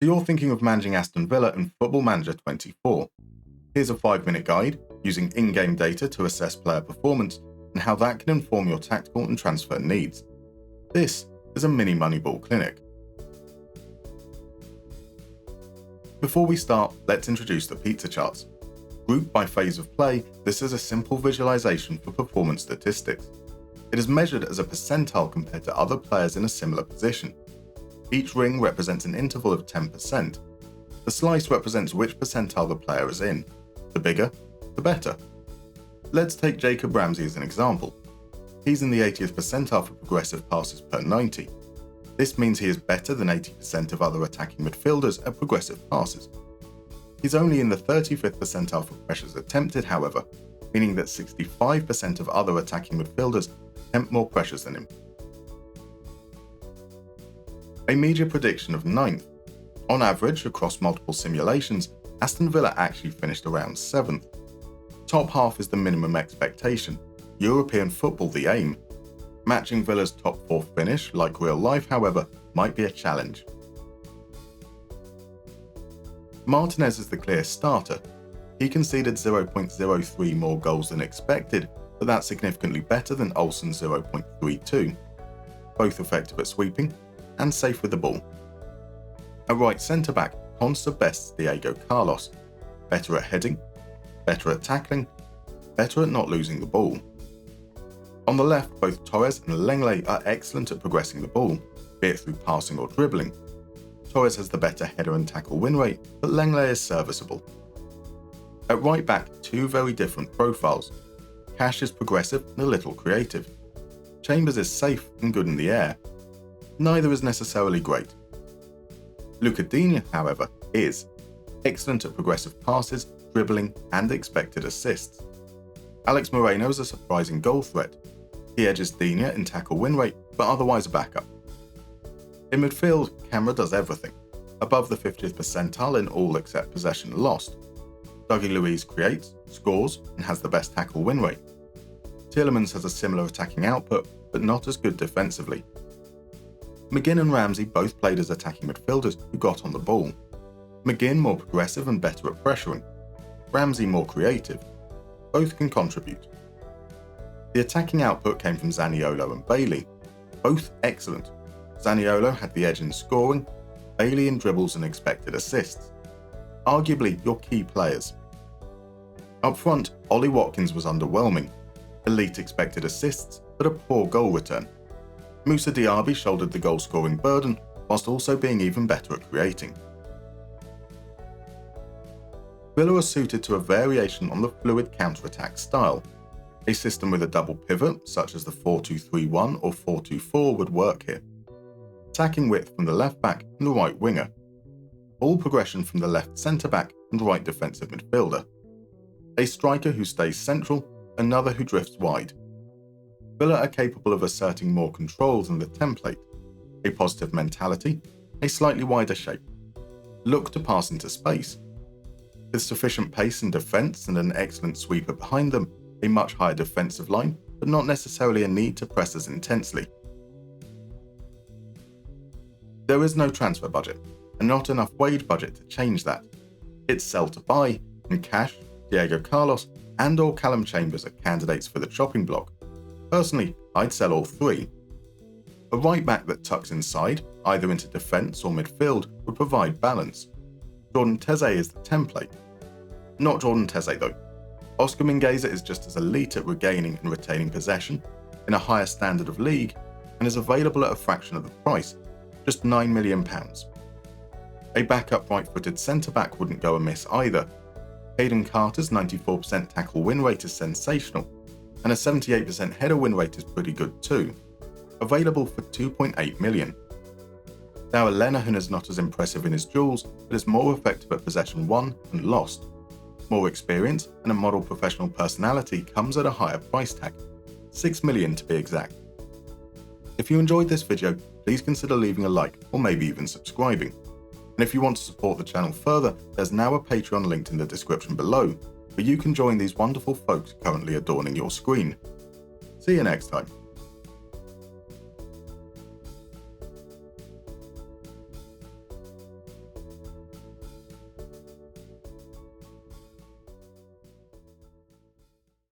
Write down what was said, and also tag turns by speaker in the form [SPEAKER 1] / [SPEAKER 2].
[SPEAKER 1] So you're thinking of managing Aston Villa and Football Manager 24. Here's a 5-minute guide using in-game data to assess player performance and how that can inform your tactical and transfer needs. This is a mini Moneyball clinic. Before we start, let's introduce the pizza charts. Grouped by phase of play, this is a simple visualization for performance statistics. It is measured as a percentile compared to other players in a similar position. Each ring represents an interval of 10%. The slice represents which percentile the player is in. The bigger, the better. Let's take Jacob Ramsey as an example. He's in the 80th percentile for progressive passes per 90. This means he is better than 80% of other attacking midfielders at progressive passes. He's only in the 35th percentile for pressures attempted, however, meaning that 65% of other attacking midfielders attempt more pressures than him. A media prediction of 9th. On average, across multiple simulations, Aston Villa actually finished around 7th. Top half is the minimum expectation, European football the aim. Matching Villa's top 4 finish, like real life, however, might be a challenge. Martinez is the clear starter. He conceded 0.03 more goals than expected, but that's significantly better than Olsen's 0.32. Both effective at sweeping and safe with the ball. A right centre-back, Consta bests Diego Carlos. Better at heading, better at tackling, better at not losing the ball. On the left, both Torres and Lenglet are excellent at progressing the ball, be it through passing or dribbling. Torres has the better header and tackle win rate, but Lenglet is serviceable. At right back, two very different profiles. Cash is progressive and a little creative. Chambers is safe and good in the air. Neither is necessarily great. Luca Digne, however, is excellent at progressive passes, dribbling, and expected assists. Alex Moreno is a surprising goal threat. He edges Digne in tackle win rate, but otherwise a backup. In midfield, Camara does everything, above the 50th percentile in all except possession lost. Dougie Luiz creates, scores, and has the best tackle win rate. Tielemans has a similar attacking output, but not as good defensively. McGinn and Ramsey both played as attacking midfielders who got on the ball. McGinn more progressive and better at pressuring. Ramsey more creative. Both can contribute. The attacking output came from Zaniolo and Bailey. Both excellent. Zaniolo had the edge in scoring, Bailey in dribbles and expected assists. Arguably your key players. Up front, Ollie Watkins was underwhelming. Elite expected assists, but a poor goal return. Moussa Diaby shouldered the goal-scoring burden, whilst also being even better at creating. Villa are suited to a variation on the fluid counter-attack style. A system with a double pivot, such as the 4-2-3-1 or 4-2-4, would work here. Attacking width from the left-back and the right winger. Ball progression from the left centre-back and right defensive midfielder. A striker who stays central, another who drifts wide. Villa are capable of asserting more control than the template. A positive mentality, a slightly wider shape. Look to pass into space. With sufficient pace and defence and an excellent sweeper behind them, a much higher defensive line, but not necessarily a need to press as intensely. There is no transfer budget, and not enough wage budget to change that. It's sell to buy, and Cash, Diego Carlos, and or Callum Chambers are candidates for the chopping block. Personally, I'd sell all three. A right back that tucks inside, either into defence or midfield, would provide balance. Jordan Teze is the template. Not Jordan Teze though. Oscar Mingueza is just as elite at regaining and retaining possession, in a higher standard of league, and is available at a fraction of the price, just £9 million. A backup right-footed centre-back wouldn't go amiss either. Hayden Carter's 94% tackle win rate is sensational, and a 78% header win rate is pretty good too. Available for £2.8 million. Now Lenihan is not as impressive in his duels, but is more effective at possession won and lost. More experience and a model professional personality comes at a higher price tag, £6 million to be exact. If you enjoyed this video, please consider leaving a like or maybe even subscribing. And if you want to support the channel further, there's now a Patreon linked in the description below, where you can join these wonderful folks currently adorning your screen. See you next time.